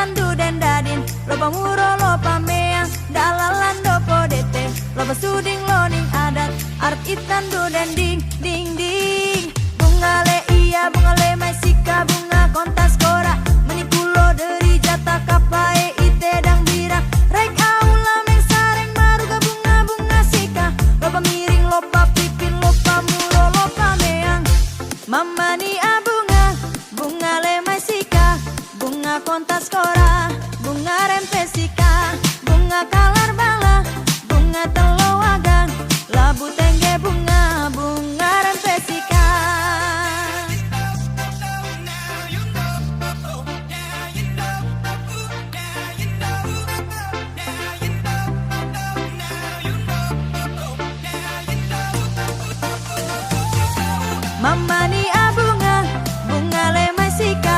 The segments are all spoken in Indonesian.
itandu den dadin, loba muro loba meang, dalalan dopo dete, loba suding loning adat, arep itandu den ding ding ding. Bunga le iya bunga le maisika bunga kontas kora, menikulo dari jata kapae ite dang bira, rek aula meng sareng maruga bunga bunga sika, loba miring loba pipin loba muro loba meang. Mama ni abunga bunga le maisika, bunga kontas kora, bunga rempesika, bunga kalar bala, bunga telo agang, labu tengge bunga bunga rempesika. Mama ni abunga bunga le maisika,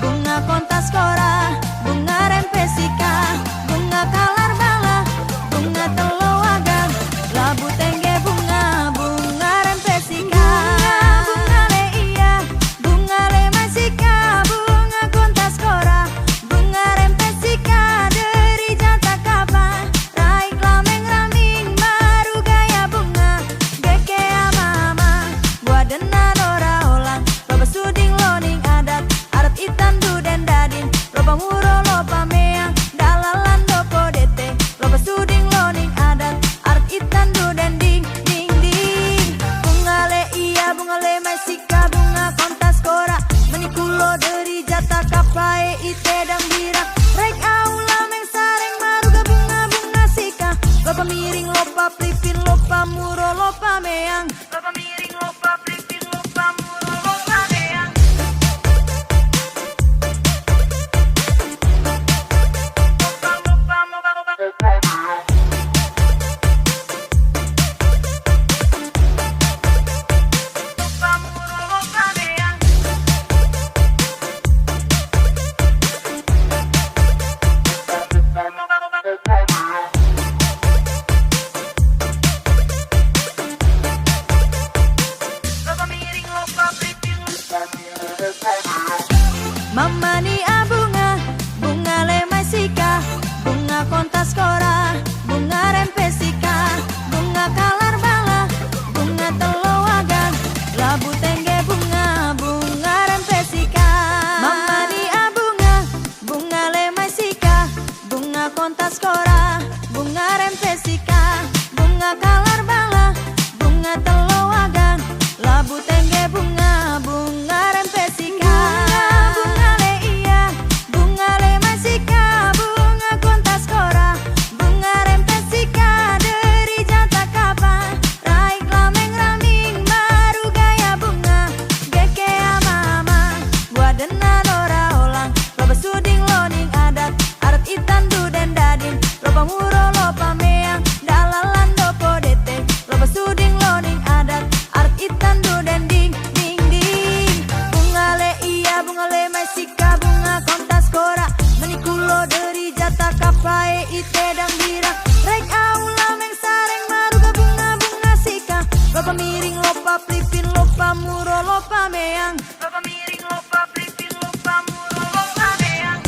bunga kontas kora, bunga rempesika, bunga kalar bala, bunga telo agang, labu tengge bunga bunga rempesika. Bunga le iya bunga le maisika, bunga kontas kora, bunga rempesika, dari jata kapan raik lameng raming baru gaya bunga geke mama buat denan ora olang, loba suding loning adat, arep itandu den dadin, loba muro loba meang, dalalan dopo dete, loba suding loning adat, arep itandu den ding ding ding. Bunga le iya bunga le maisika, bunga kontas kora, menikulo dari jata kapae ite dang bira, rek aula meng sareng maruga bunga bunga sika, loba miring loba plipin loba muro loba meang, loba miring loba plipin loba muro loba meang. Mama ni abunga bunga le maisika, bunga kontas kora, bunga rempesika, bunga kalar bala, bunga telo agang, labu tengge bunga bunga rempesika. Mama ni abunga bunga le maisika, bunga kontas kora, bunga rempesika, bunga kalar bala, bunga telo agang, labu tengge bunga bunga rempesika. Bunga le iya bunga le maisika, bunga kontas kora, bunga rempesika, dari jata kapan raik lameng raming baru gaya bunga geke mama buat denan ora olang, loba suding loning adat, arep itandu den dadin, loba muro loba meang, dalalan dopo dete, loba suding loning adat, arep itandu den ding ding ding. Bunga le iya bunga le maisika, bunga kontas kora, menikulo dari jata kapae ite dang bira, rek aula meng sareng maruga bunga bunga sika, loba miring loba plipin loba muro loba meang, loba miring loba plipin loba muro loba meang.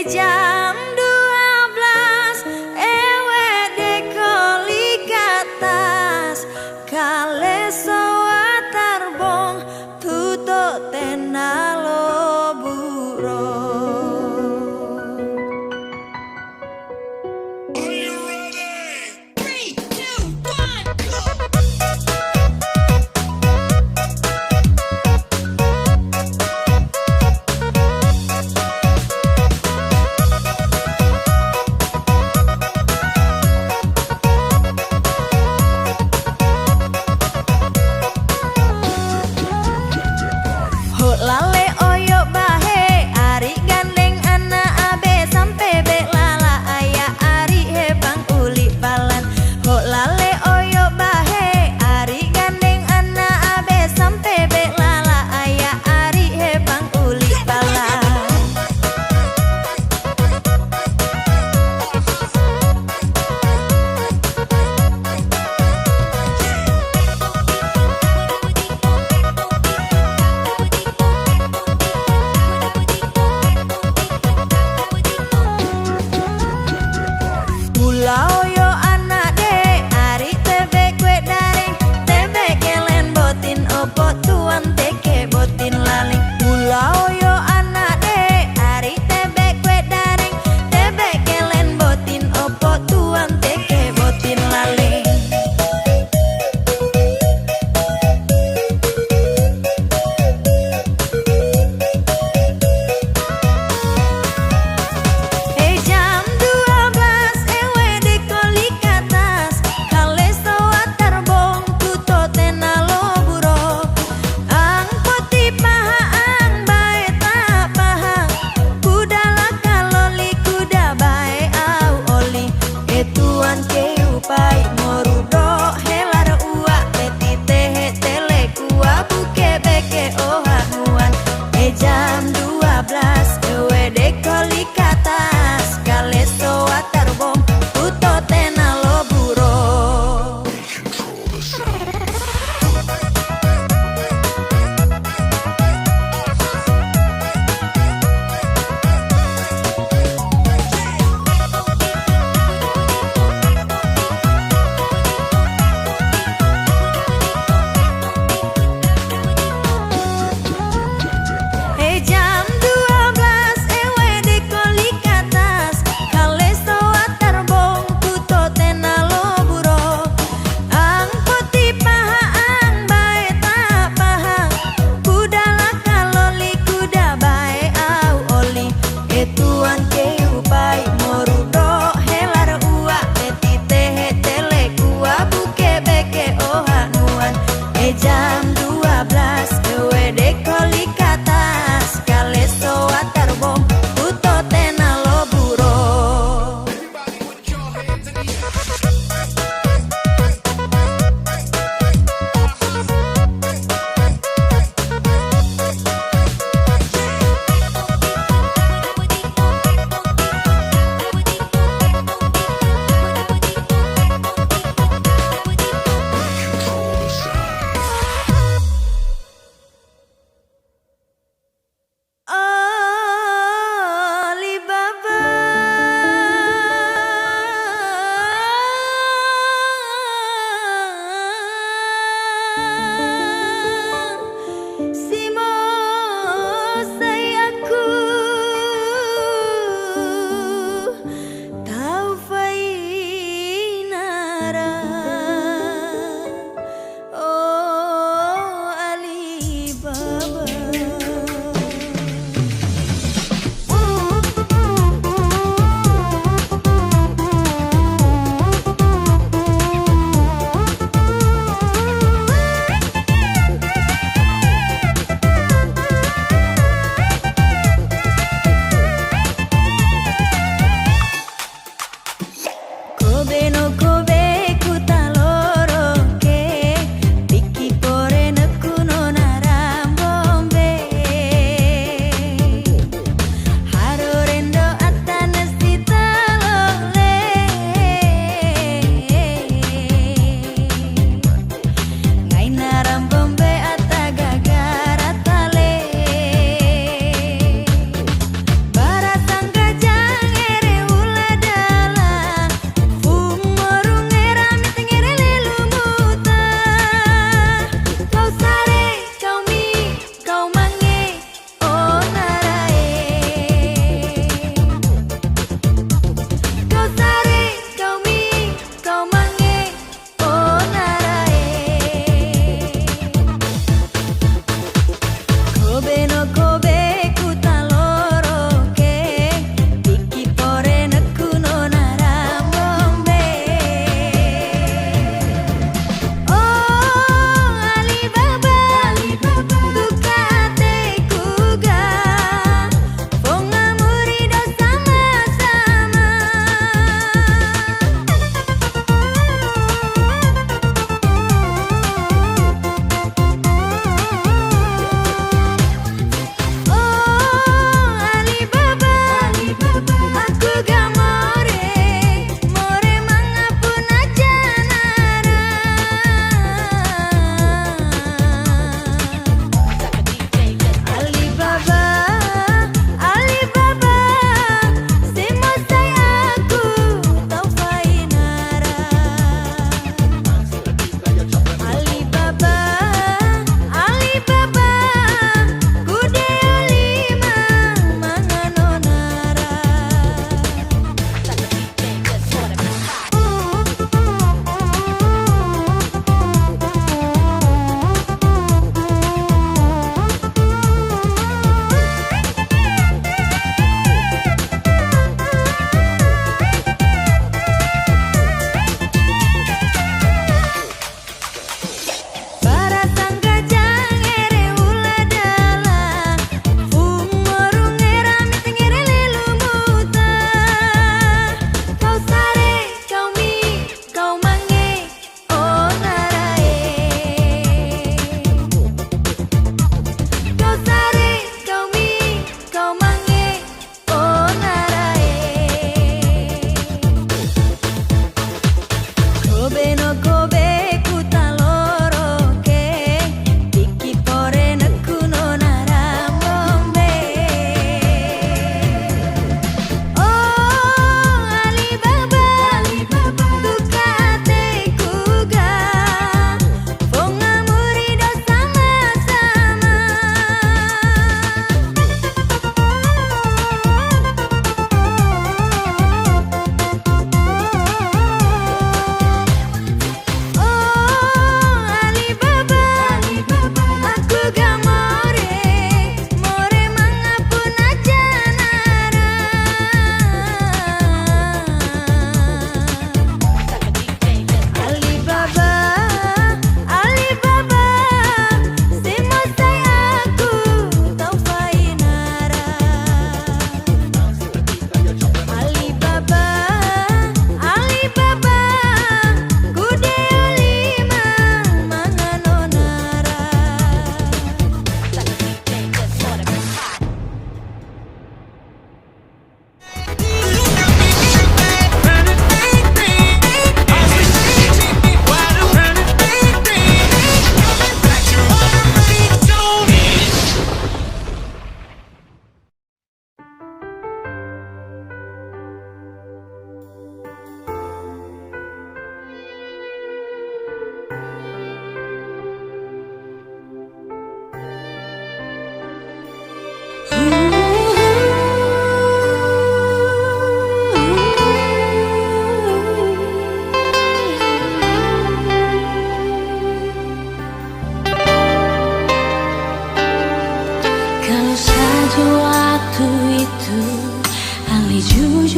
Jam 12 ewe dekoli katas, kale soa tarbong tuto tenalo buro. Are you ready? 3, 2, 1, go!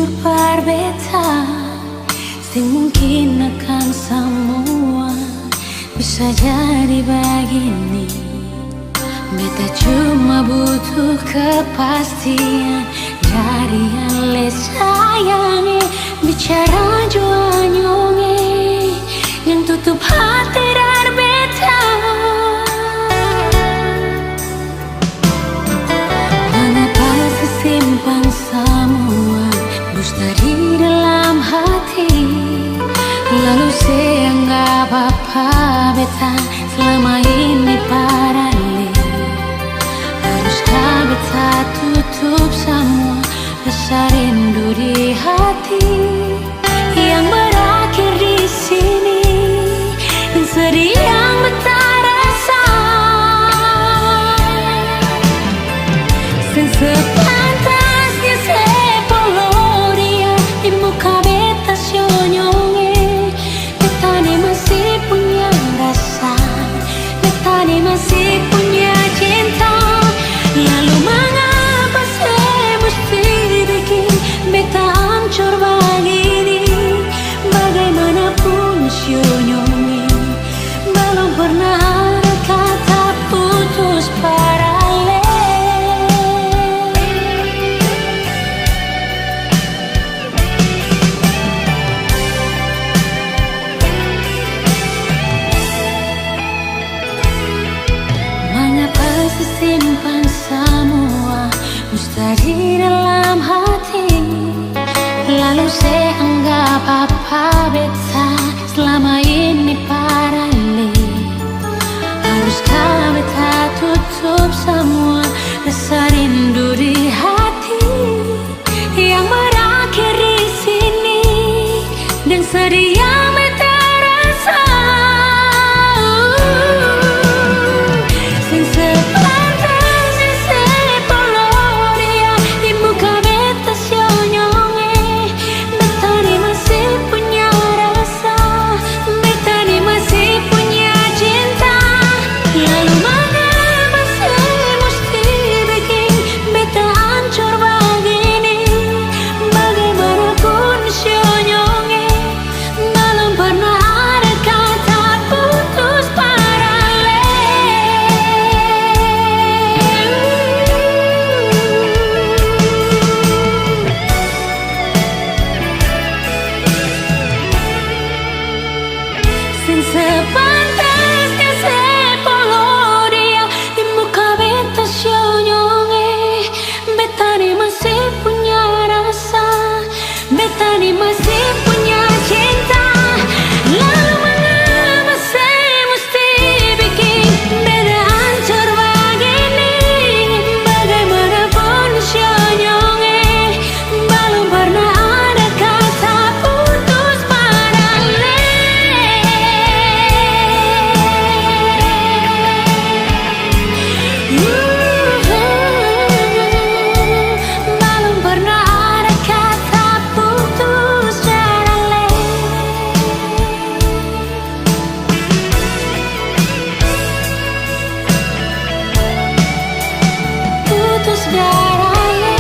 jujur berbeda, sing mungkin akan semua bisa jadi begini. Beta cuma butuh kepastian dari yang le sayangi. Bicara jua nyonge yang tutup hati dan beta. Mengapa sesimpan semua dusta di dalam hati, lalu seanggap apa beta selama ini paralel. Haruskah beta tutup semua rasa rindu di hati yang berakhir di sini dan sedih yang beta rasa. Sepantasnya sepuluh dia di muka beta sionyonge. Beta ni masih punya rasa, beta ni masih punya cinta. Lalu mengapa saya mesti bikin beta hancur begini? Bagaimanapun sionyonge belum pernah ada kata putus paralel. Mengapa sesimpan semua dusta di dalam hati, lalu saya anggap apa beta selama ini paralel. Haruskah beta tutup semua rasa rindu di hati yang berakhir di sini dan sedih yang beta rasa. Sepantasnya sepuluh dia di muka beta sionyonge. Beta ni masih punya rasa, beta ni masih punya cinta. Lalu mengapa saya mesti bikin beta hancur begini? Bagaimanapun sionyonge belum pernah ada kata putus paralel. Sepantasnya sepuluh dia di muka beta sionyonge. Beta ni masih punya rasa, beta ni masih punya cinta. Lalu mengapa saya mesti bikin beta hancur begini? Bagaimanapun sionyonge belum pernah ada kata putus paralel. Belum pernah ada kata putus paralel. Putus paralel.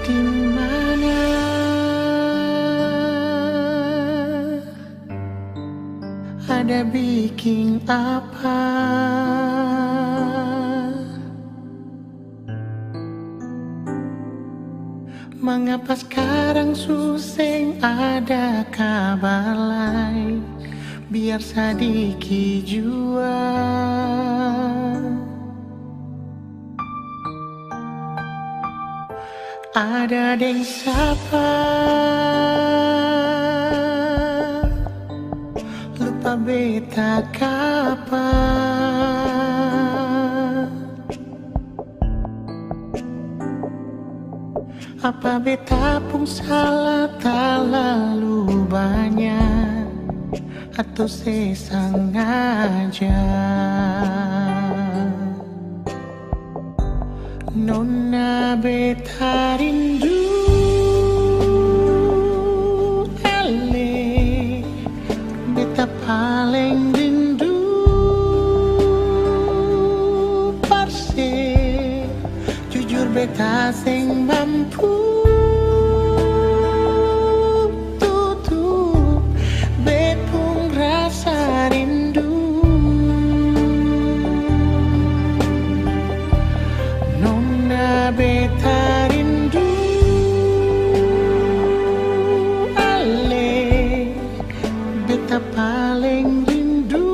di mana ada bikin apa? Mengapa sekarang suseng ada kabar lain? Biar sedikit jua ada deng sapa lupa beta kapa. Apa beta pun salah terlalu banyak atau sesengaja? Nona beta rindu ale, beta paling rindu parse. Jujur beta sing mampu tutup bepung rasa rindu. Nona beta rindu ale, beta paling rindu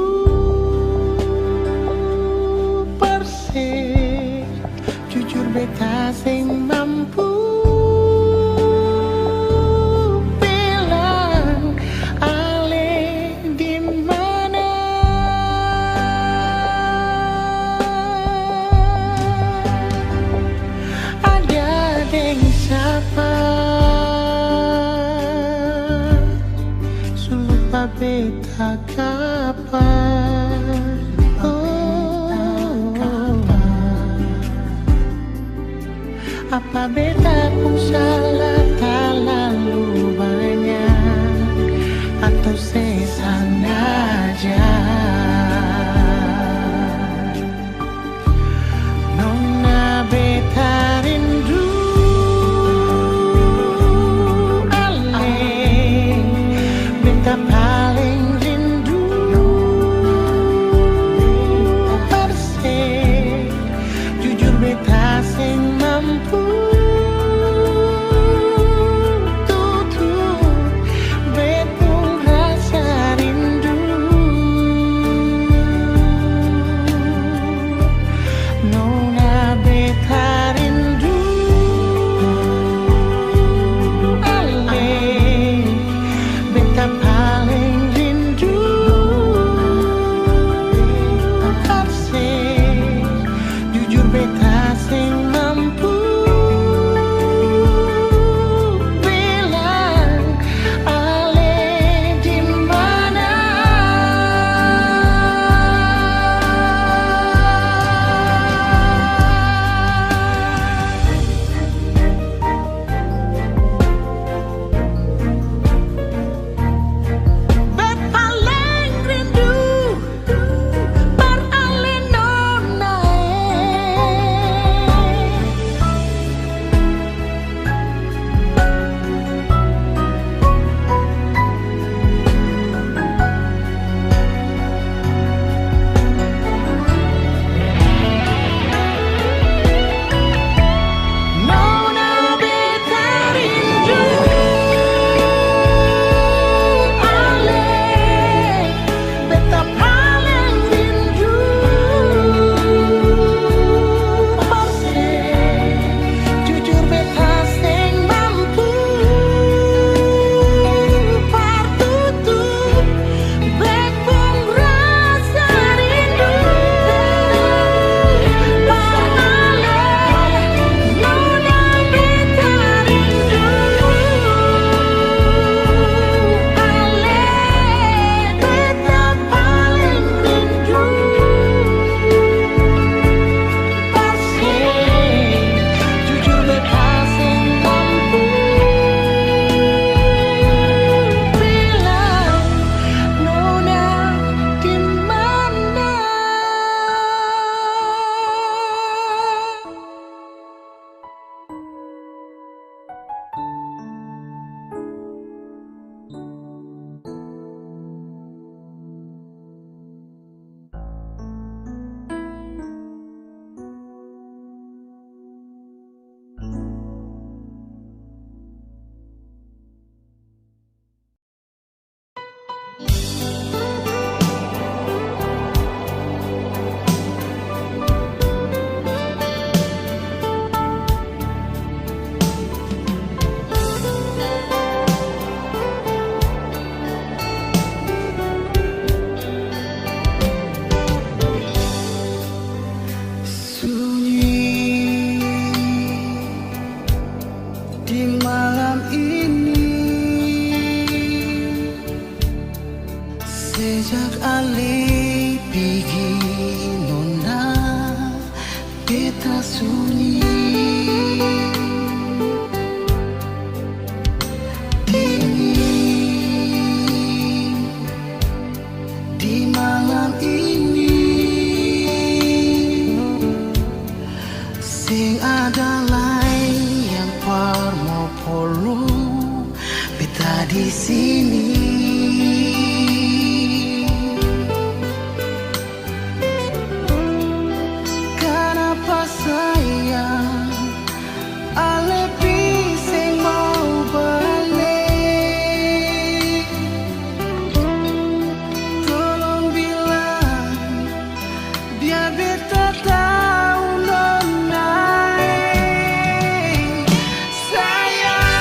perse. Jujur beta sing mampu bilang ale di mana. Ada deng siapa sulupa beta kapan? Apa beta pun salah terlalu banyak atau sesengaja? Nona beta rindu ale, beta paling rindu perse. Jujur beta sing mampu tutup bepung rasa rindu. Jak ale pigi nona beta sunyi dingin di malam ini sing ada lain yang mau polo beta di sini. Kenapa sayang ale bising mau balik? Tolong bilang biar beta tahu nona. Sayang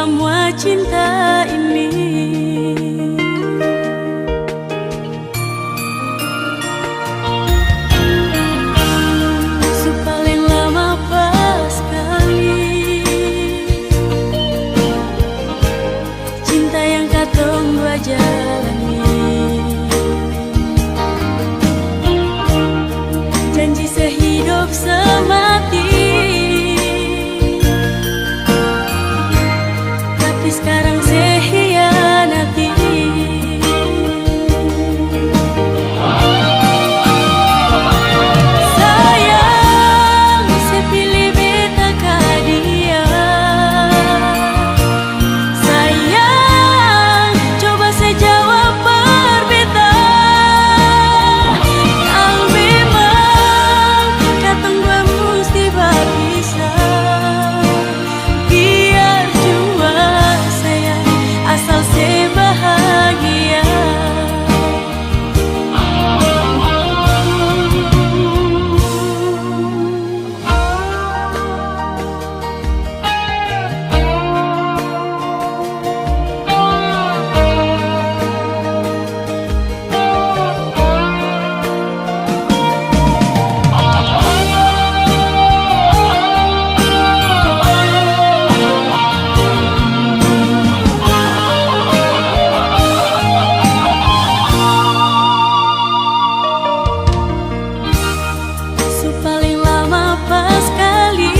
semua cinta ini. Paling lama pas kali cinta yang katong dua jalani, janji sehidup semati. Tapi sekarang saya hianati. Sayang, saya pilih beta ka dia. Sayang, coba saya jawab berbeda. Kalau memang katong dua mesti berpisah, biar jua sayang, asal saya bahagia. Paling lama pas kali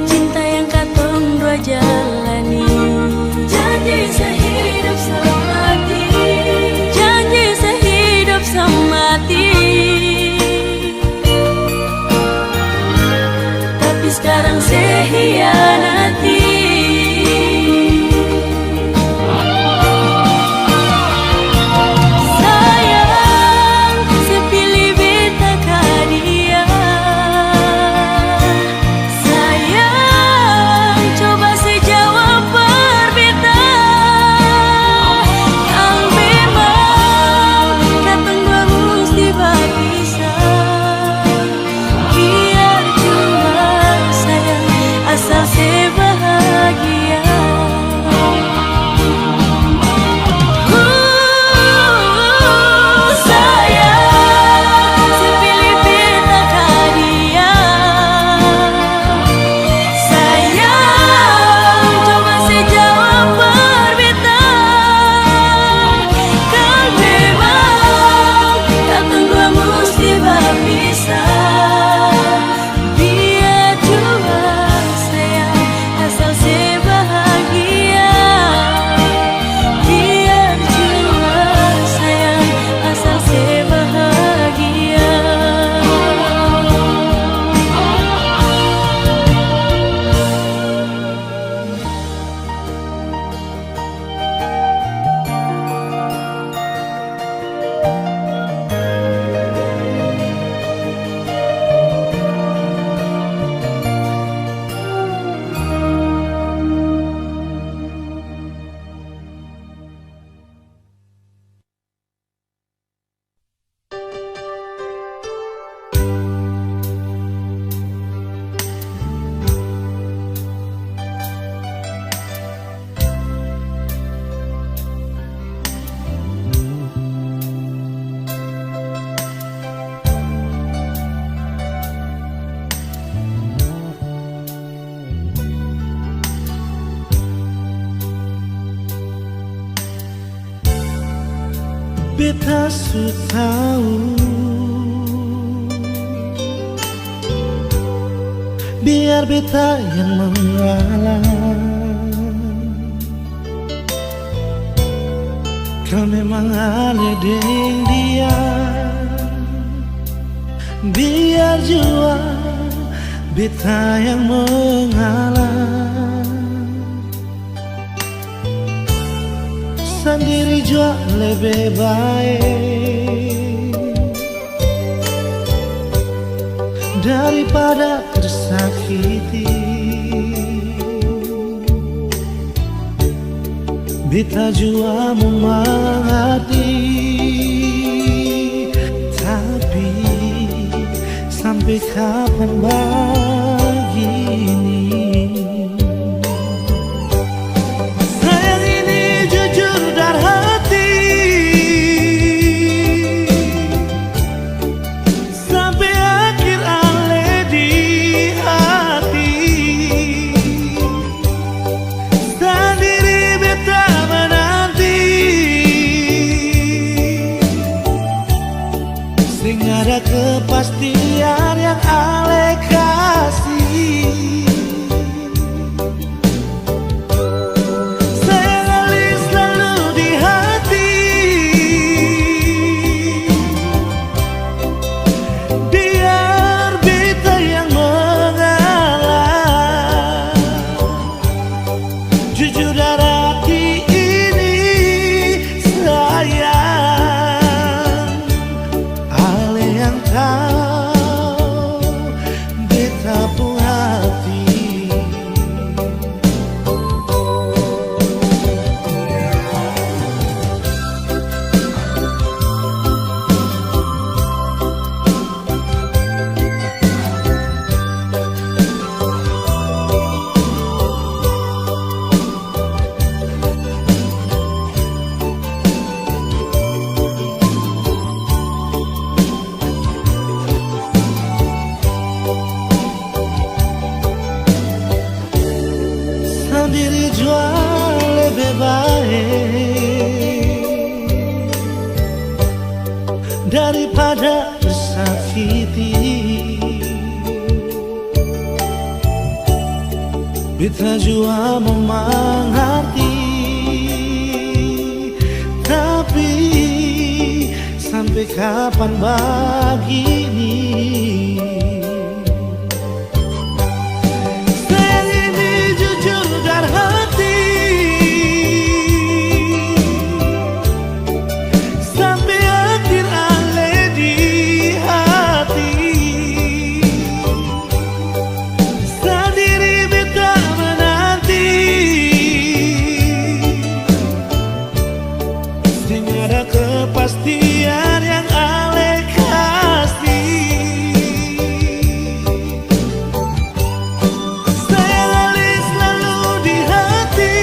cinta yang katong dua jalani, janji sehidup semati, janji sehidup semati. Tapi sekarang saya hianati. Asal saya bahagia. Sayang, saya pilih beta ka dia. Sayang, coba saya jawab berbeda. Kalau memang katong dua mesti berpisah, biar jua asal saya bahagia. Biar jua sayang, asal saya bahagia. Beta su tahu, biar beta yang mengalah. Kau memang ada dengan dia, biar jua beta yang mengalah. Sendiri jua lebih baik daripada tersakiti. Beta jua mengerti, tapi sampai kapan bahagia? sing ada kepastian yang ale kasih. Sayang ali selalu di hati, biar beta yang mengalah. Jujur dari hati ini sayang, ale yang tahu beta pun hati. Sendiri jua lebih baik daripada tersakiti. Beta jua mengerti, tapi sampai kapan begini? Sayang ini jujur dari hati, sampai akhir ale di hati. Sendiri beta menanti, sing ada kepastian yang ale kasih. Sayang ali selalu di hati,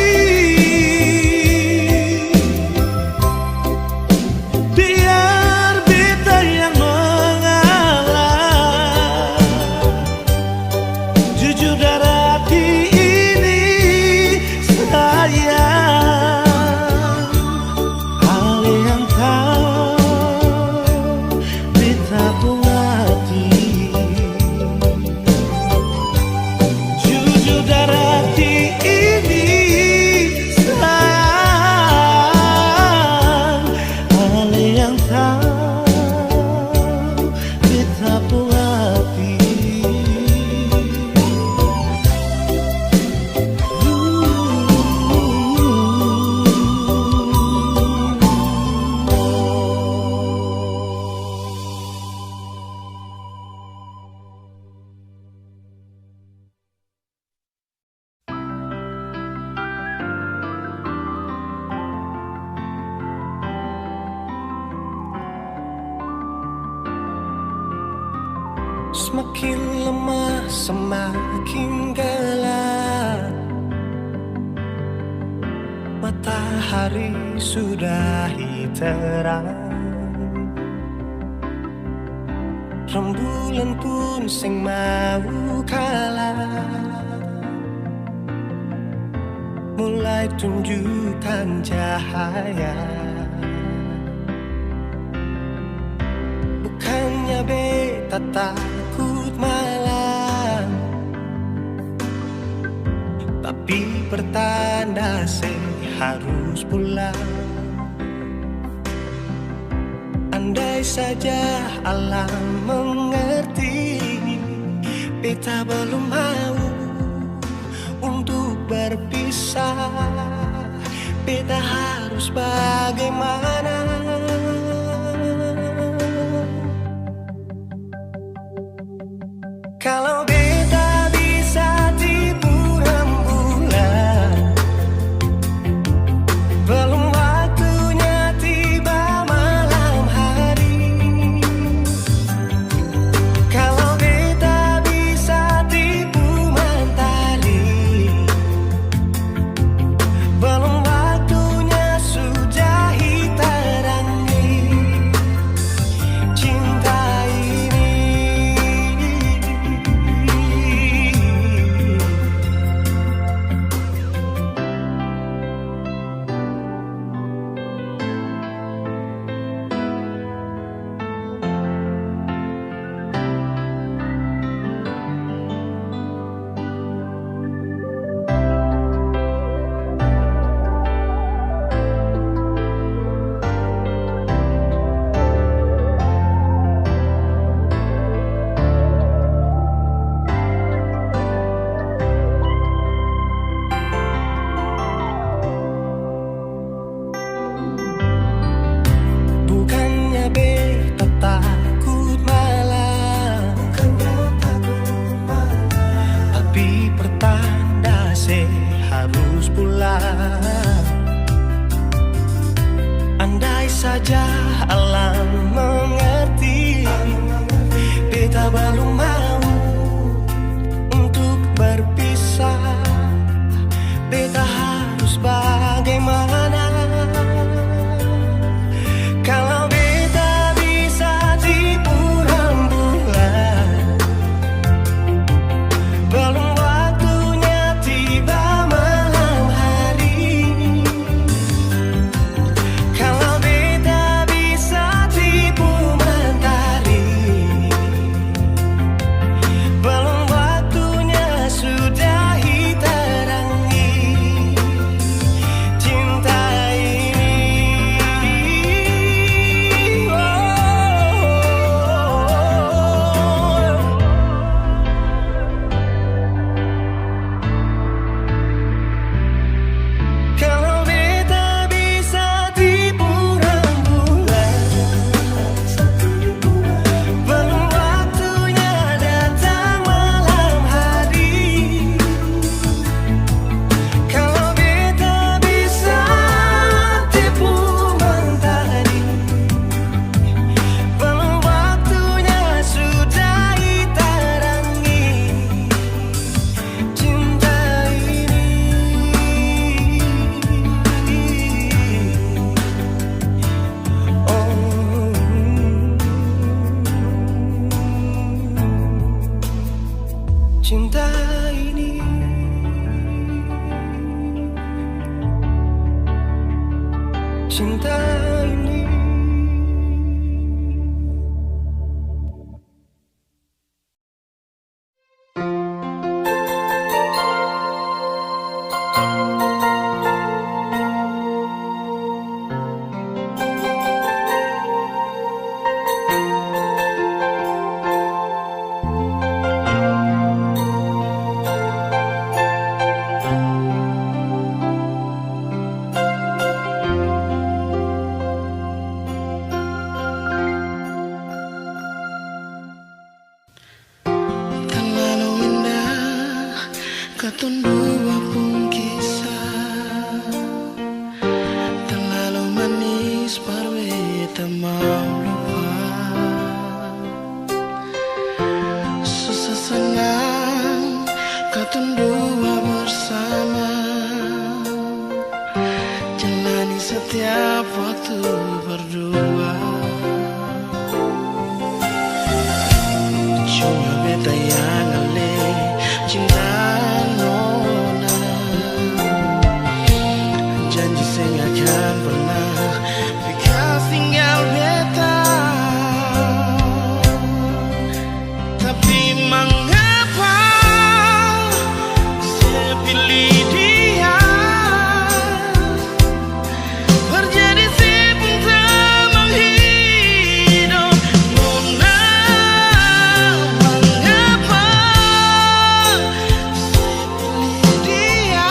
biar beta yang mengalah. Jujur dari hati ini sayang, ale yang tahu beta pun hati. Jujur dari hati ini sayang, ale yang tahu beta pun hati. Semakin lemah, semakin gelap. Matahari sudah terang, rembulan pun sing mau kalah, mulai tunjukkan cahaya. Bukannya beta takut malam, tapi pertanda saya harus pulang. Andai saja alam mengerti, beta belum mau untuk berpisah. Beta harus bagaimana? Kalau beta bisa tipu rembulan, belum waktunya tiba malam hari. Kalau beta bisa tipu mentari, belum waktunya sudah hitam saja alam mengerti, beta belum mau untuk berpisah. Beta harus bagaimana kalau beta bisa tipu rembulan? Belum waktunya tiba malam hari. Kalau beta bisa tipu mentari, belum waktunya sudahi terangi cinta ini. Kalau beta bisa tipu rembulan, belum waktunya datang malam hari. Kalau beta bisa tipu mentari, belum waktunya sudahi terangi cinta ini. Cinta ini, cinta ini. Terlalu indah katun dua pun kisah, terlalu manis baru beta mau lupa. Susah senang katun dua bersama, jalani setiap waktu berdua. Cuma beta yang alih cinta nona, janji saya akan pernah bekas tinggal beta. Tapi mengapa saya pilih dia? Terjadi si pun tak menghidup nona. Mengapa saya pilih dia?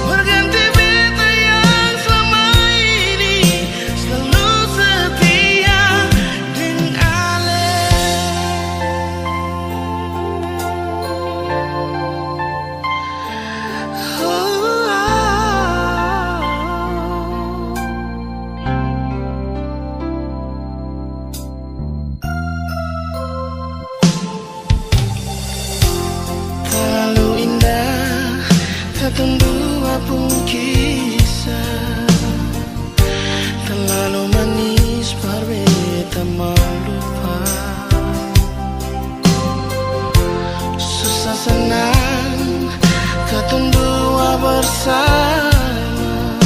Berganti beta yang selama ini selalu setia dengan Ale. Terlalu indah katun dua pun kisah, terlalu manis baru beta mau lupa. Susah senang katun dua bersama,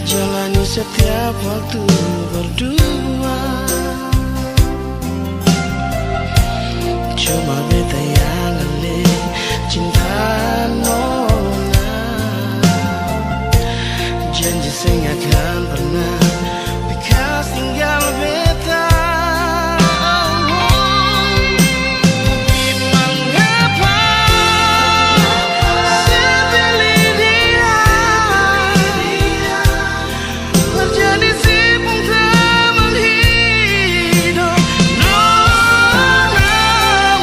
jalani setiap waktu berdua. Cuma beta yang alih cinta nona, janji saya akan pernah bekas tinggal beta. Tapi mengapa saya pilih dia? Terjadi si pun tak menghidup nona.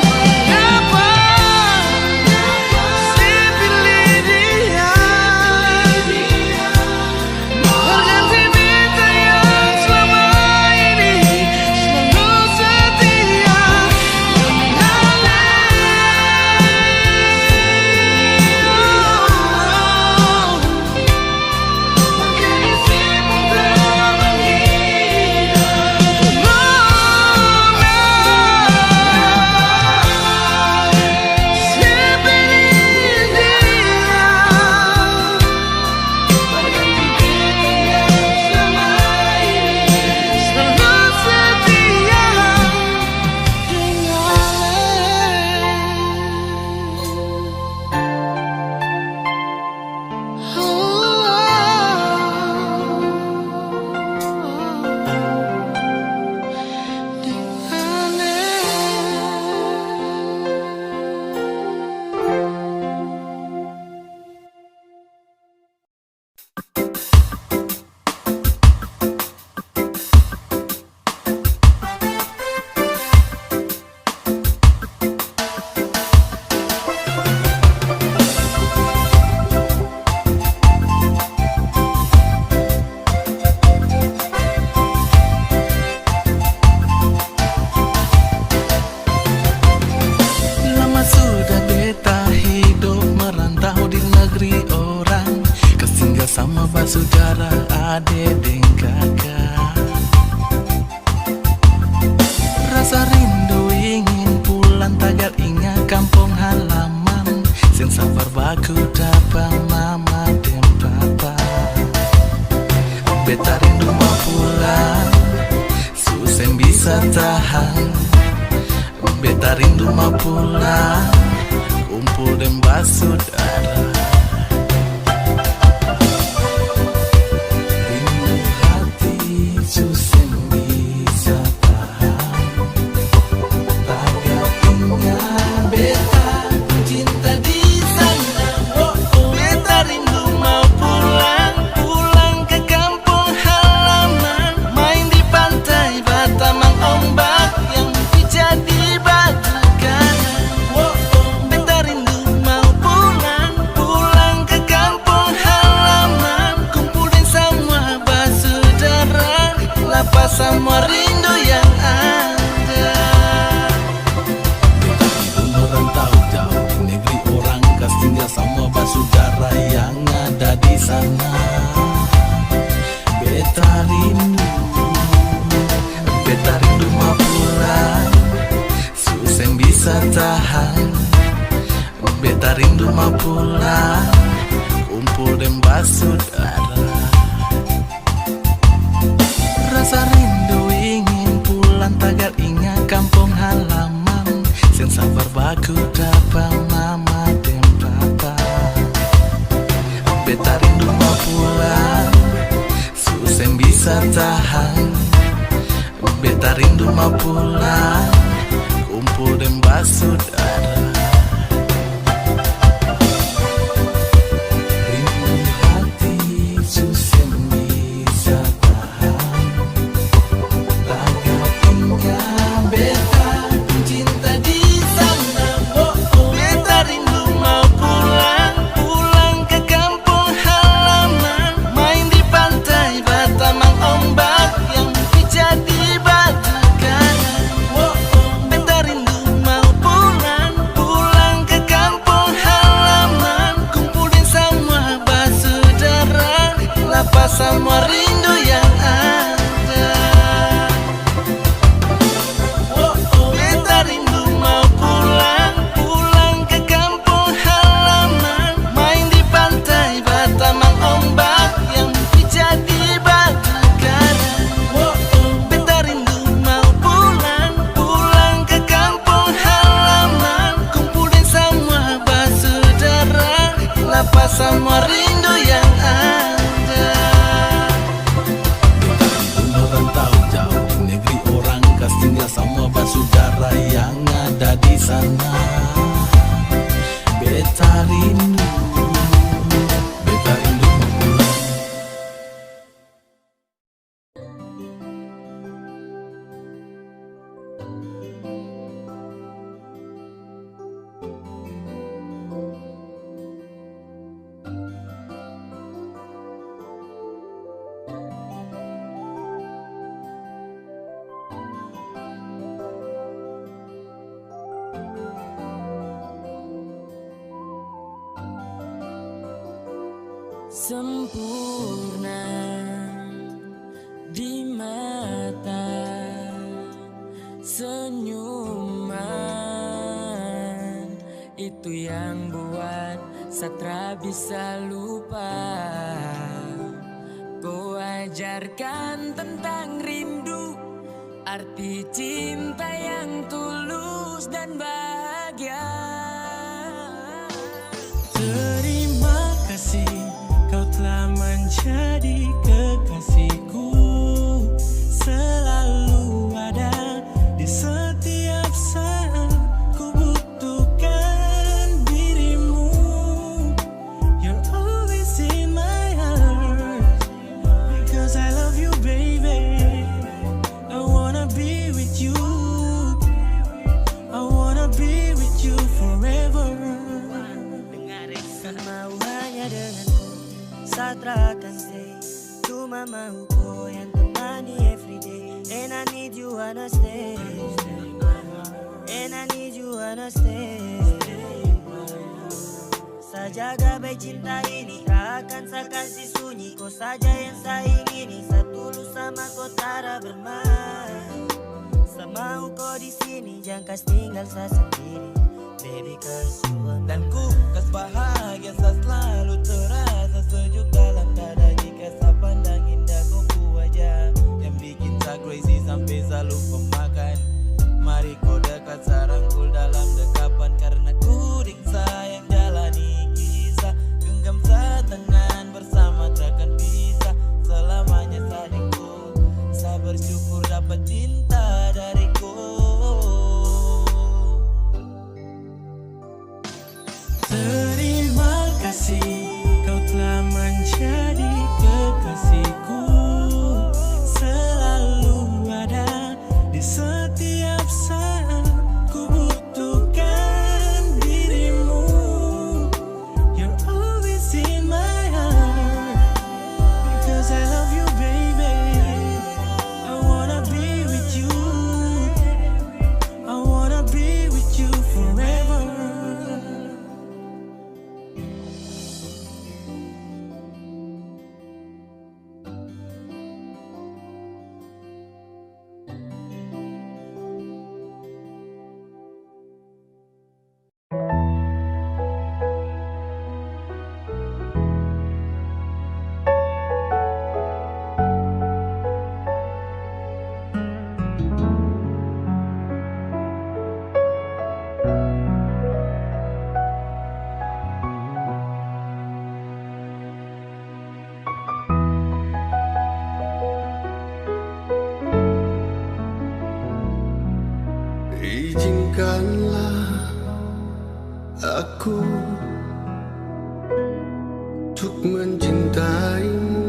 Mengapa saya pilih dia? ade deng kakak. Rasa rindu ingin pulang tagal ingat kampung halaman. Sen sabar baku dapat mama dan papa. Beta rindu mau pulang, susen bisa tahan. Beta rindu mau pulang, kumpul dan basudara. Rindu hati susen bisa tahan. Tagal ingat beta cinta di sana. Beta rindu mau pulang, pulang ke kampung halaman. Main di pantai Batamang ombak yang jadi batu karang. Beta rindu mau pulang, pulang ke kampung halaman. Kumpulin semua basudara, lapas semua rindu yang ada. Merantau jauh ke negeri orang, kas tinggal sama basudara yang ada di sana. Beta rindu mau pulang, susen bisa tahan. Beta rindu mau pulang, kumpul dan basudara. Rasa rindu ingin pulang tagal ingat kampung halaman. Sen sabar baku dapat mama dan papa. Beta rindu mau pulang, susen bisa tahan. Beta rindu mau pulang, kumpul dan basudara. Rindu hati susen bisa tahan. Tagal ingat beta cinta di sana. Beta rindu mau pulang, pulang ke kampung halaman. Main di pantai Batamang ombak yang jadi batu karang. Beta rindu mau pulang, pulang ke kampung halaman. Kumpulin semua basudara, lapas semua rindu yang ada. Beta rindu mau pulang, pulang ke kampung halaman. Main di pantai Batamang ombak yang jadi batu karang. Beta rindu mau pulang, pulang ke kampung halaman. Kumpulin semua basudara, lapas semua rindu yang ada. Merantau jauh ke negeri orang, kas tinggal sama basudara yang ada di sana. Beta rindu mau pulang. Sempurna di mata, senyuman itu yang buat Satra bisa lupa. Kau ajarkan tentang rindu, arti cinta yang tulus dan bahagia. Terima kasih kau telah menjadi kekasihku, selalu ada di setiap saat ku butuhkan dirimu. You're always in my heart, because I love you baby. I wanna be with you, I wanna be with you forever. Mau hanya denganku, Satra akan stay. Cuma mau kau yang temani everyday. And I need you wanna stay, and I need you wanna stay. Sa jaga baik cinta ini, akan saya kasih sunyi. Kau saja yang saya ingini, setulus sama kau tara bermain. Semau kau di sini, jangan kas tinggal saya sendiri. Baby kas suami Dan ku kas bahagia, saya selalu terasa sejuk dalam dada. Jika saya pandang indah kau wajah yang bikin saya crazy sampai saya lupa makan. Mari kau dekat, saya rangkul dalam dekapan, karena ku ding sayang jalani kisah. Genggam setangan bersama takkan bisa selamanya sadingku. Saya bersyukur dapat cinta dariku. Terima kasih kau telah menjadi kekasihku, selalu ada di setiap saat ku butuhkan dirimu. You're always in my heart because I love you, baby. I wanna be with you, I wanna be with you forever. Izinkanlah aku untuk mencintaimu.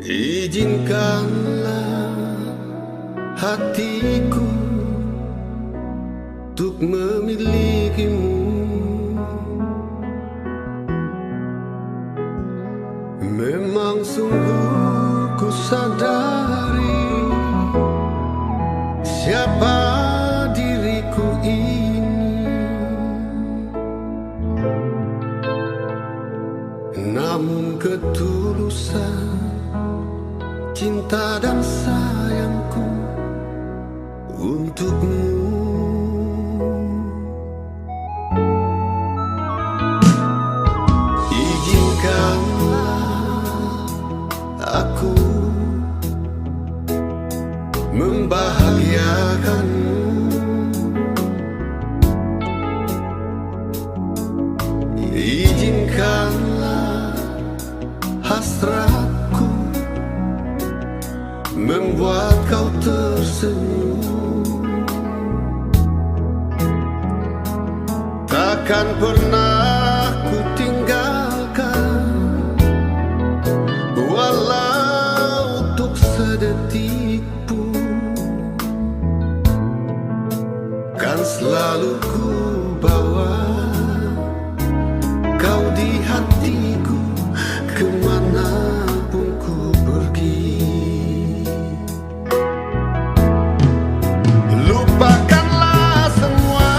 Izinkanlah hatiku untuk memilikimu. Memang sungguh ku sadari siapa diriku ini, namun ketulusan cinta dan sayangku untukmu. Izinkanlah aku membahagiakanmu. Izinkanlah hasratku membuat kau tersenyum. Takkan pernah ku tinggalkan, walau untuk sedetik pun. Kan selalu ku bawa kau di hatiku kemanapun ku pergi. Lupakanlah semua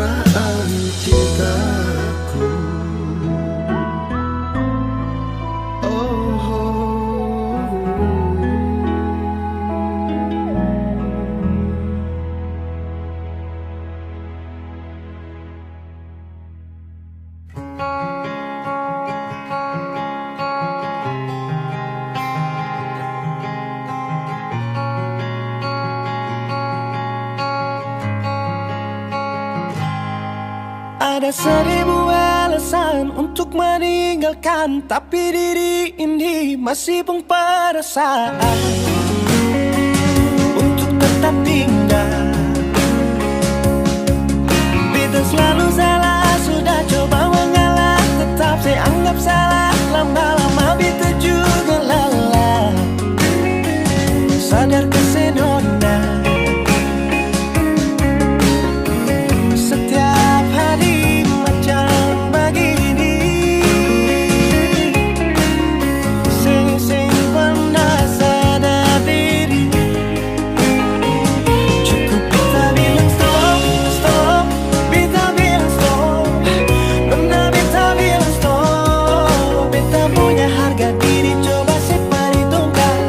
kemesraan cintaku. Ada 1000 alasan untuk meninggalkan, tapi diri ini masih pun perasaan untuk tetap tinggal. Beta selalu salah, sudah coba mengalah, tetap saya anggap salah. Lama-lama beta juga lelah, sadar kesenona. Setiap hari macam begini, sing pernah sadar diri. Cukup beta bilang stop, stop, beta bilang stop. Nona beta bilang stop. Beta punya harga diri, coba seperhitungkan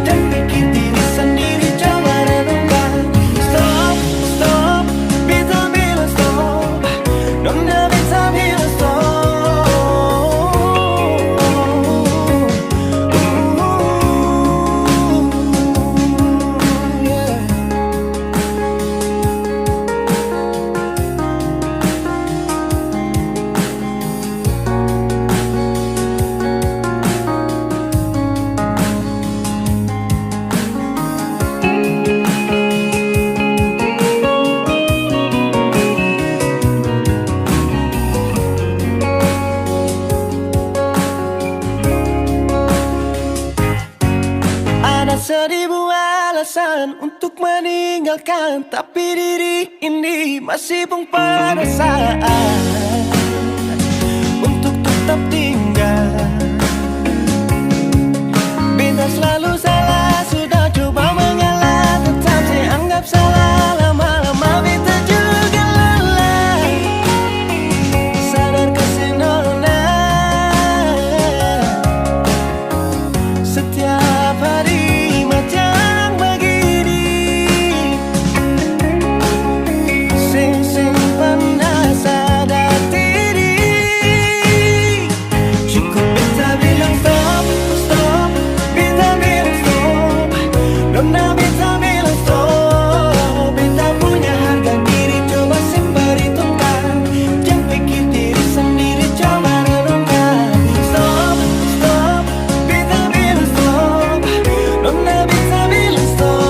dan pikir diri sendiri, coba renungkan. Stop, stop, beta bilang stop. Nona beta bilang stop. Yeah. Ada 1000 alasan untuk meninggalkan, tapi diri ini masih pun perasaan untuk tetap tinggal. Beta selalu salah, sudah coba mengalah, tetap saya anggap salah. Lama-lama beta juga lelah, sadar kesenona. Setiap hari macam begini, sing pernah sadar diri. Cukup beta bilang stop, stop, beta bilang stop. Nona beta bilang stop. Beta punya harga diri, coba seperhitungkan, jangan pikir diri sendiri, coba renungkan. Stop, stop, beta bilang stop. Nona beta bilang stop.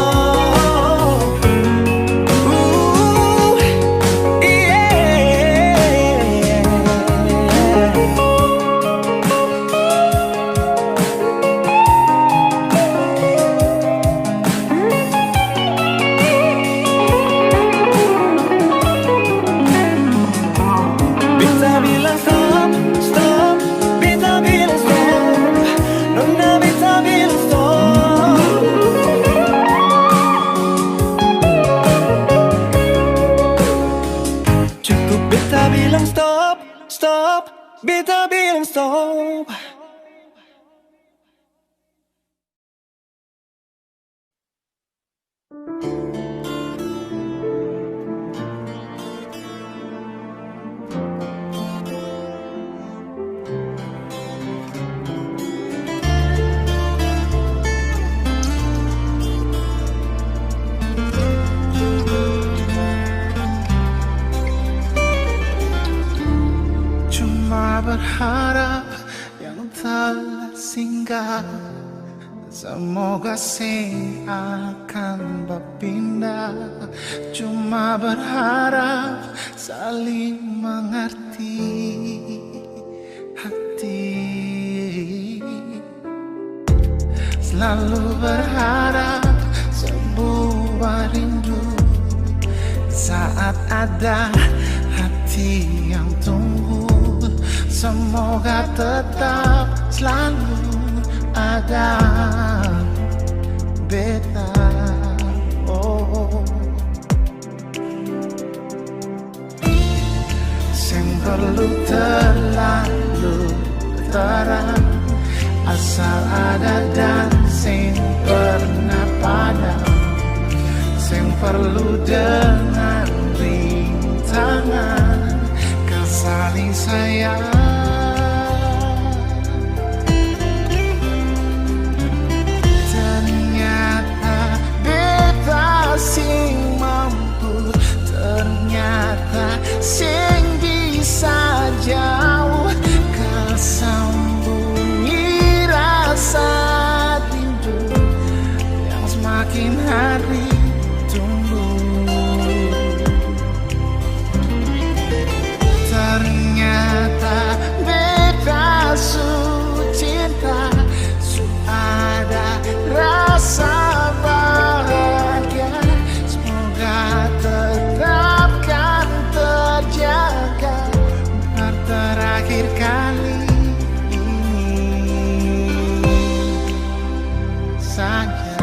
Beta bilang stop, stop, beta bilang stop. Nona beta bilang stop. Cukup beta bilang stop, stop, beta bilang stop. Cuma berharap yang telah singgah, semoga sing akan berpindah. Cuma berharap saling mengerti hati. Selalu berharap sebuah rindu saat ada hati yang tunggu. Semoga tetap selalu ada beta. Oh. perlu terlalu terang, asal ada dan sing pernah padam, sing perlu dengan rintangan kesaling sayang. Ternyata beta sing mampu, ternyata sing bisa jauh kesembunyi rasa rindu yang semakin hari tumbuh. Ternyata beta su cinta, su ada rasa bahagia, semoga tetapkan terjaga untuk terakhir kali ini saja.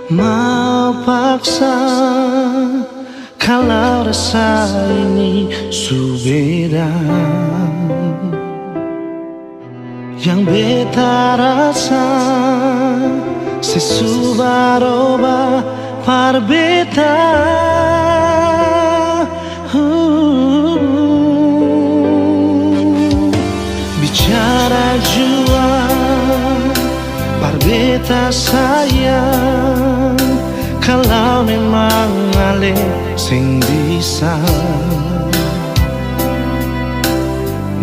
Mau paksa kalau rasa ini subeda, yang beta rasa sesubaroba par beta. Bicara jua par beta sayang, kalau memang ale sing bisa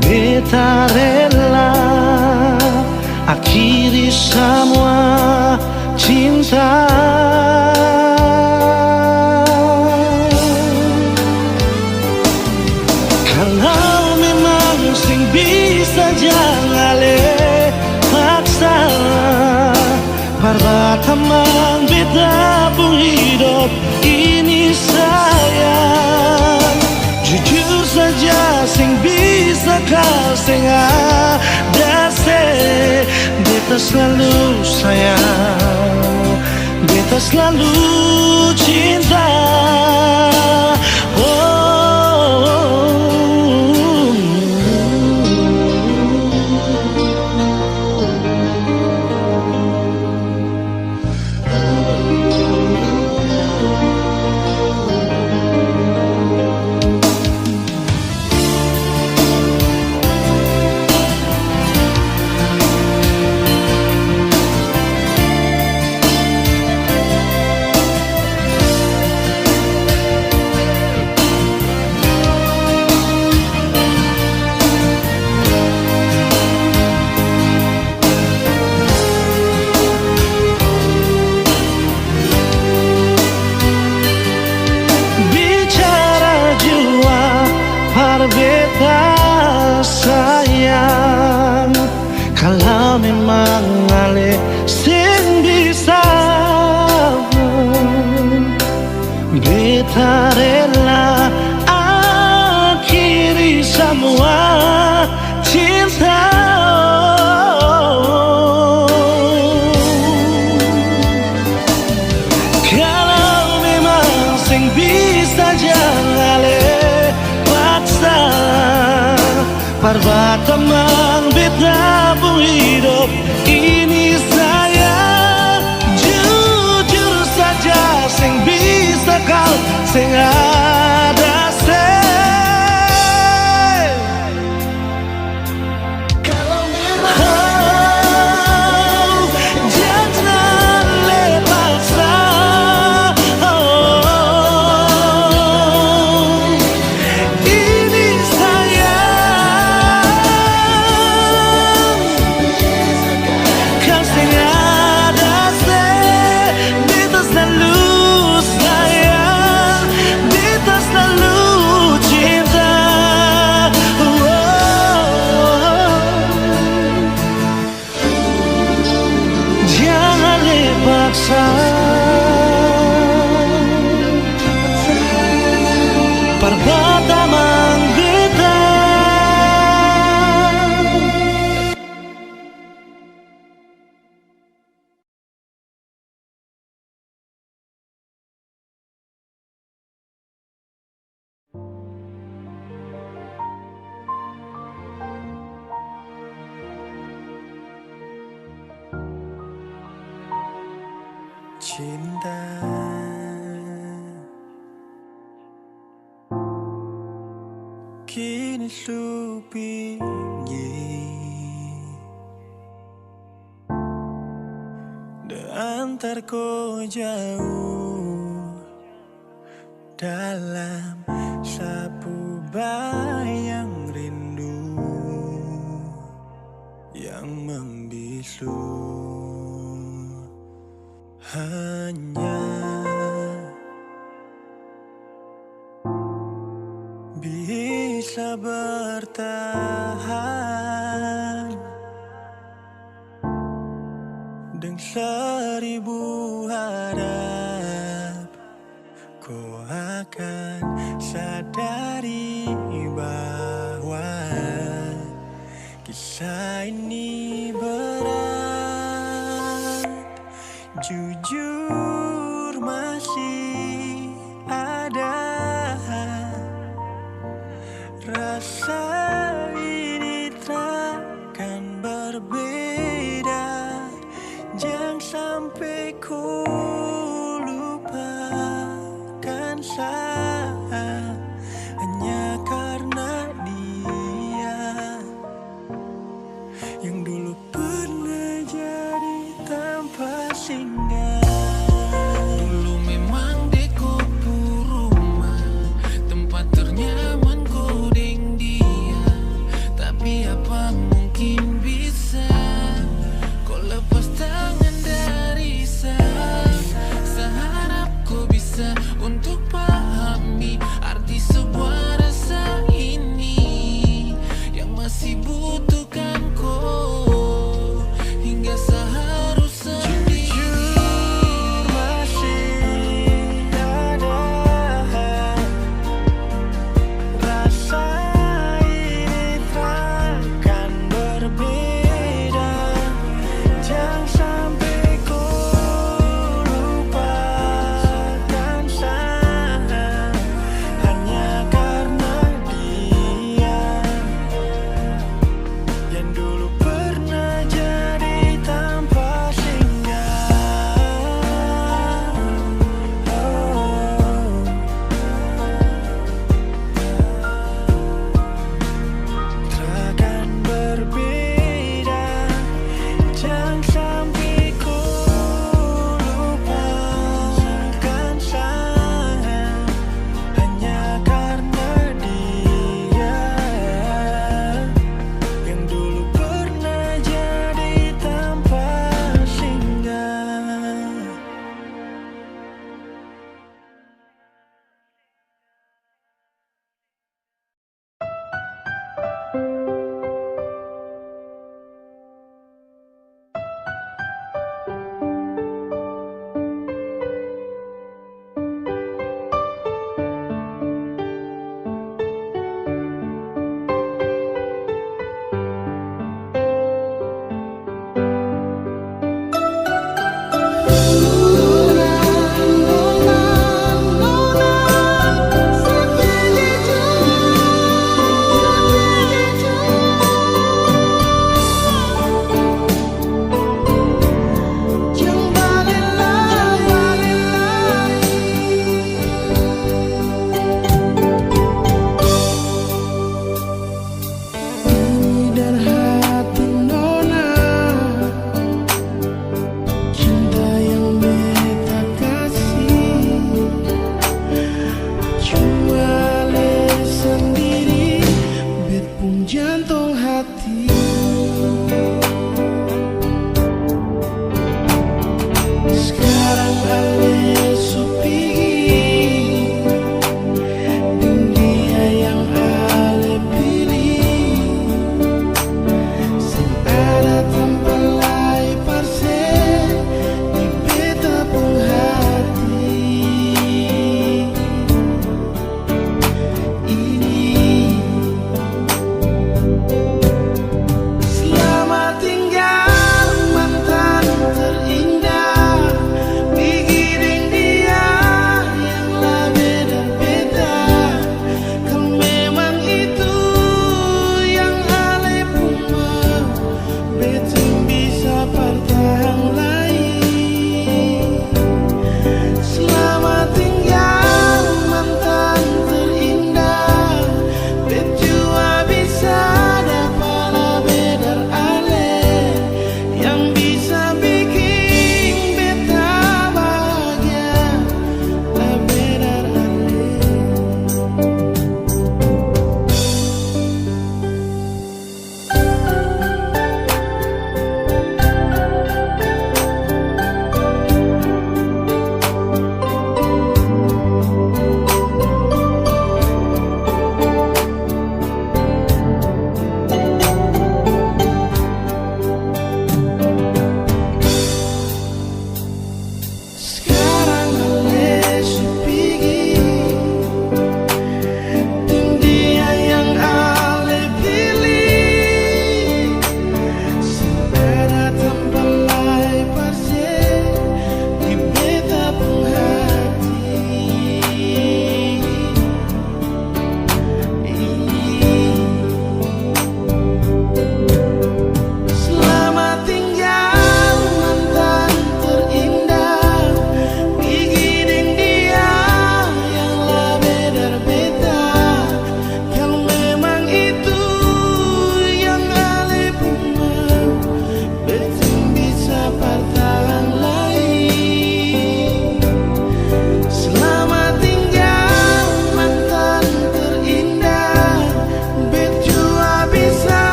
beta rela akhiri semua cinta. Kalau memang sing bisa jangan le paksa, perbatamang beta pun hidup ini sayang. Jujur saja sing bisa kau sing ada se, beta selalu sayang, beta selalu cinta. Beta sayang, kalau memang ale sing bisa, beta rela akhiri semua cinta. Kalau memang sing bisa jangan ale perbatamang beta pun hidup ini sayang. Jujur saja sing bisa kau sing ada se. Kalau memang jangan lepaslah, perbatamang beta. Cinta kini supingi antar ko jauh dalam sapu bayang rindu yang membisu. Hanya bisa bertahan dengan 1000 harap. Kau akan sadari bahwa kisah ini berat. Jujur masih ada rasa ini takkan berbeda.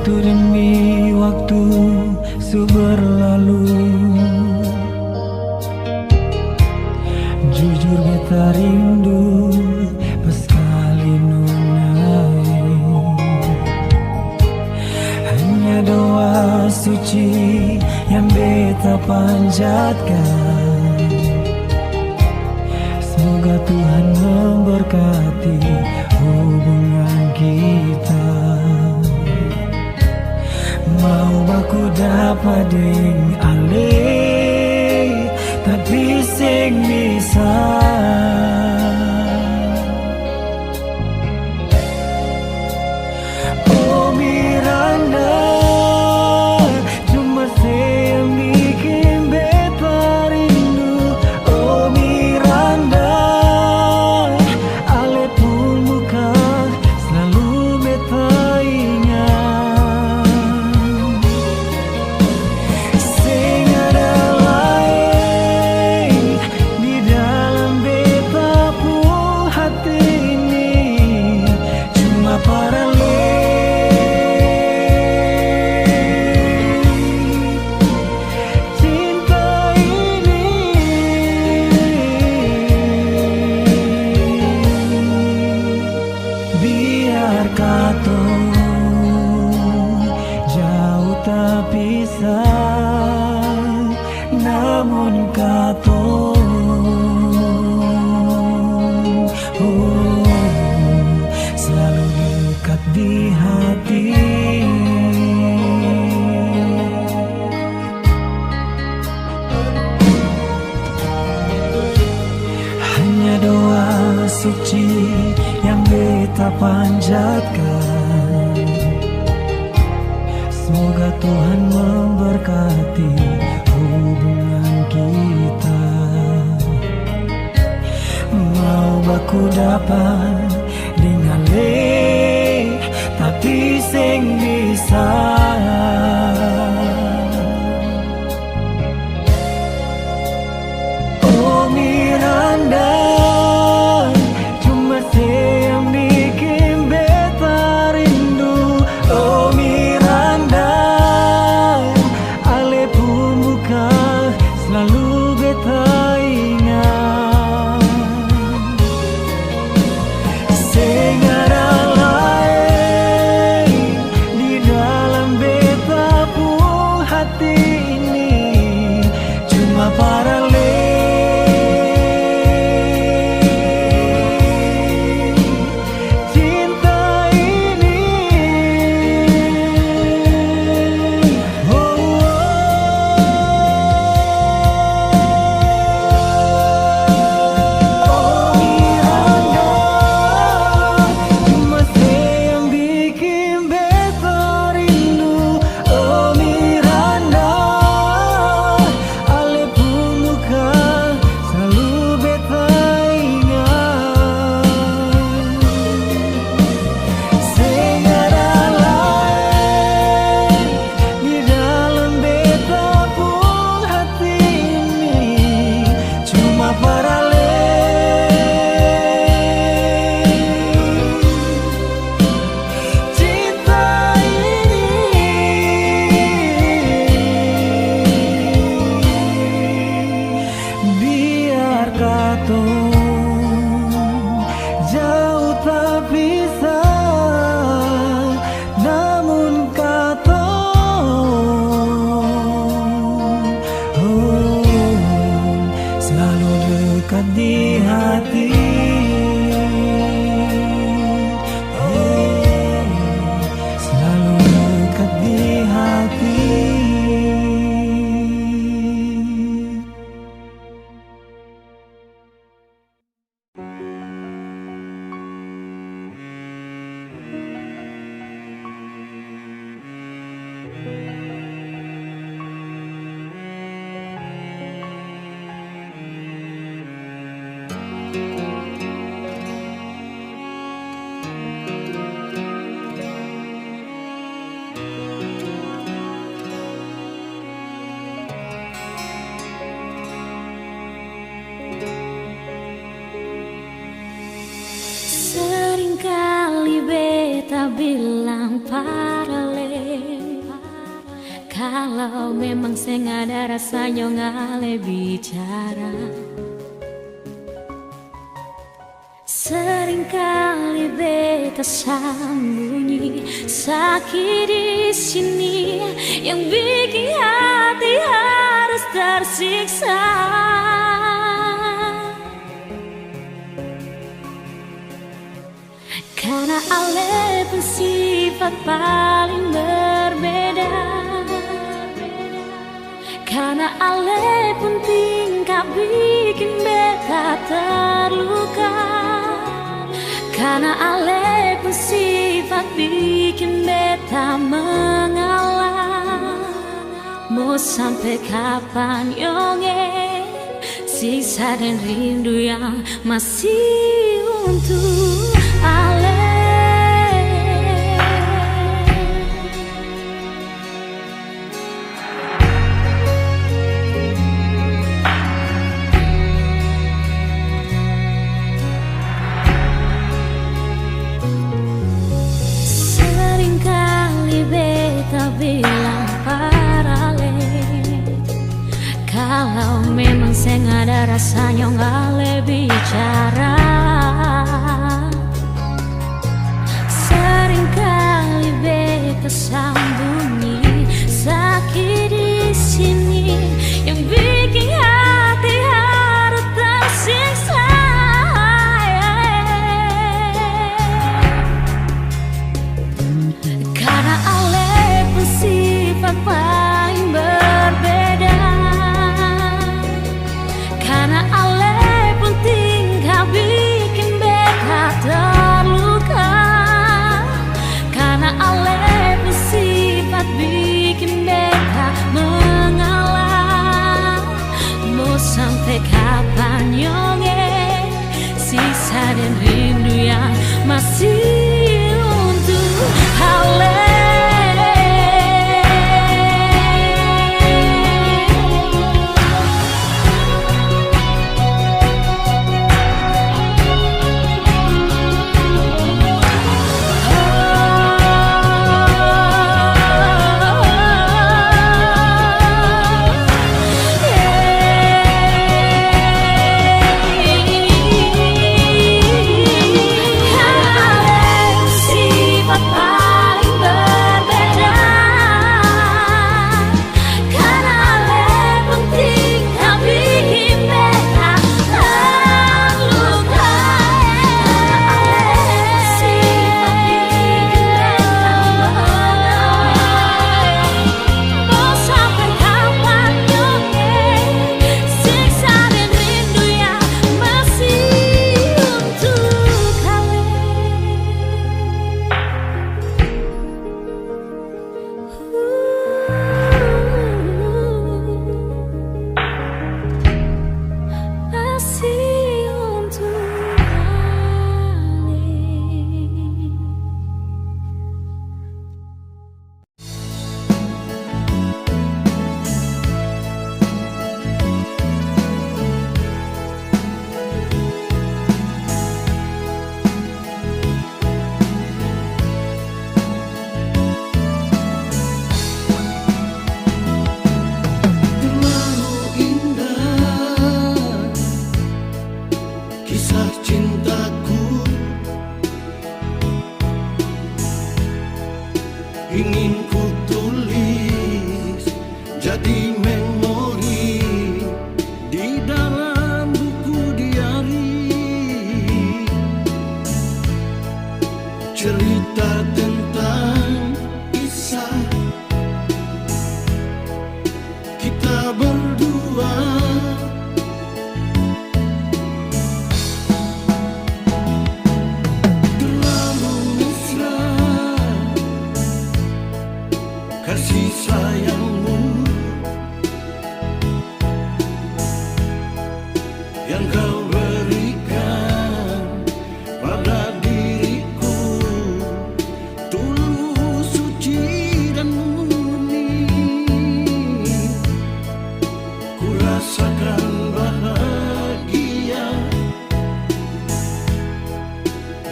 Waktu demi waktu berlalu, jujur beta rindu pas kali nunai. Hanya doa suci yang beta panjatkan, semoga Tuhan memberkati hubungan kita. Mau aku dapat deng ale, tapi sing bisa. Oh Miranda, cuma saya yang bikin beta rindu. Oh Miranda, ale pun muka selalu beta ingat. Namun kato selalu dekat di hati. Hanya doa suci yang beta panjatkan, semoga Tuhan memberkati hubungan kita. Mau aku dapat dengan le, tapi sing bisa. Oh Miranda, cuma saya yang bikin beta rindu. Oh Miranda, ale pun muka selalu beta ingat. Sing ada lain di dalam beta pun hati ini, cuma para jauh tak bisa, namun kata selalu dekat di hati. Selalu dekat di hati. Seringkali beta bilang paralel, Kalau memang seng ada rasanya ngale bicara, seringkali beta sembunyi sakit di sini yang bikin hati harus tersiksa. Karena ale pun sifat paling berbeda, karena ale pun tingkah bikin beta terluka, karena ale pun sifat bikin beta mengalah. Mau sampai kapan yonge siksa dan rindu yang masih untuk ale. Seringkali beta bilang paralel, kalau memang seng ada rasanya ngale bicara. Seringkali beta sembunyi sakit di sini yang bikin hati harus tersiksa. Karena ale pun sifat paling berbeda, karena ale pun tingkah bikin beta terluka, karena ale pun sifat bikin beta mengalah. Mau sampai kapan yonge sisa dan rindu yang masih untuk ale. Ingin ku tulis jadi memori di dalam buku diari, cerita tentang kisah kita berdua. Kasih sayangmu yang kau berikan pada diriku, tulus, suci dan murni. Ku rasakan bahagia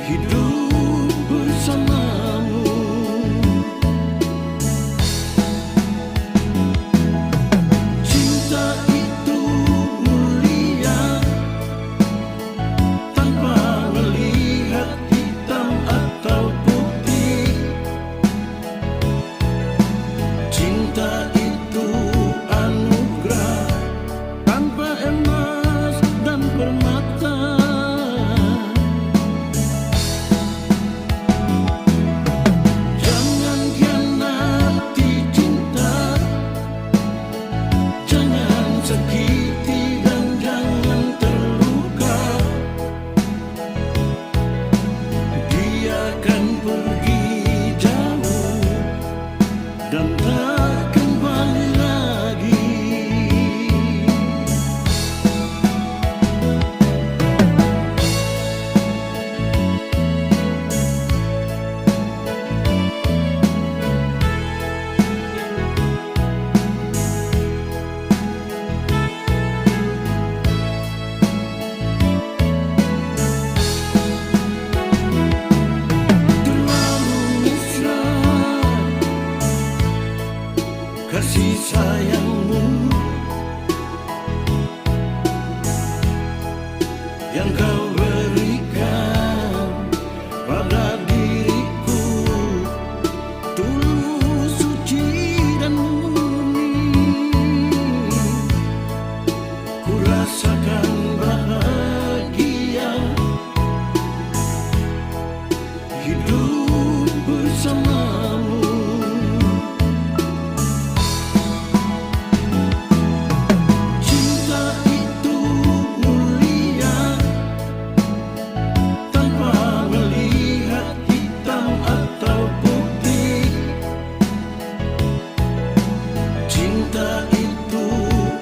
hidup bersamamu. sayangmu yang kau berikan pada diriku, tulus, suci dan murni. Ku rasakan bahagia hidup bersamamu. Cinta itu mulia tanpa melihat hitam atau putih. Cinta itu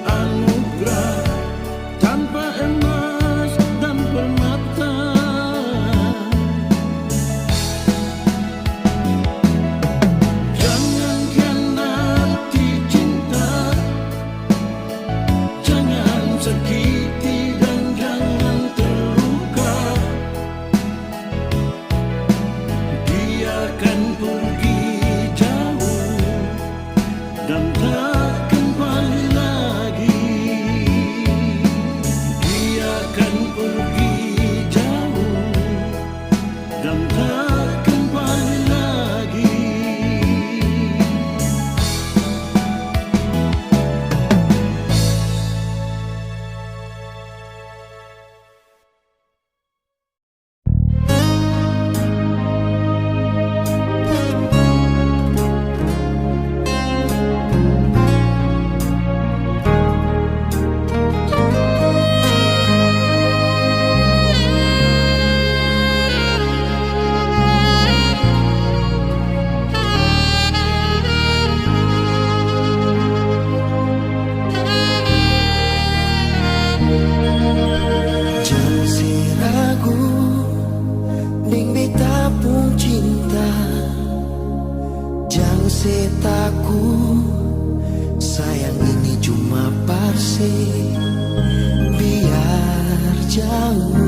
anugerah tanpa emas dan permata. Jangan khianati cinta, jangan sakiti dan jangan terluka. Dia akan pergi jauh dan tak kembali lagi. Dia akan pergi jauh dan tak kembali lagi. Jangan si ragu ning beta pun cinta, jangan si takut, sayang ini cuma parsi biar jauh.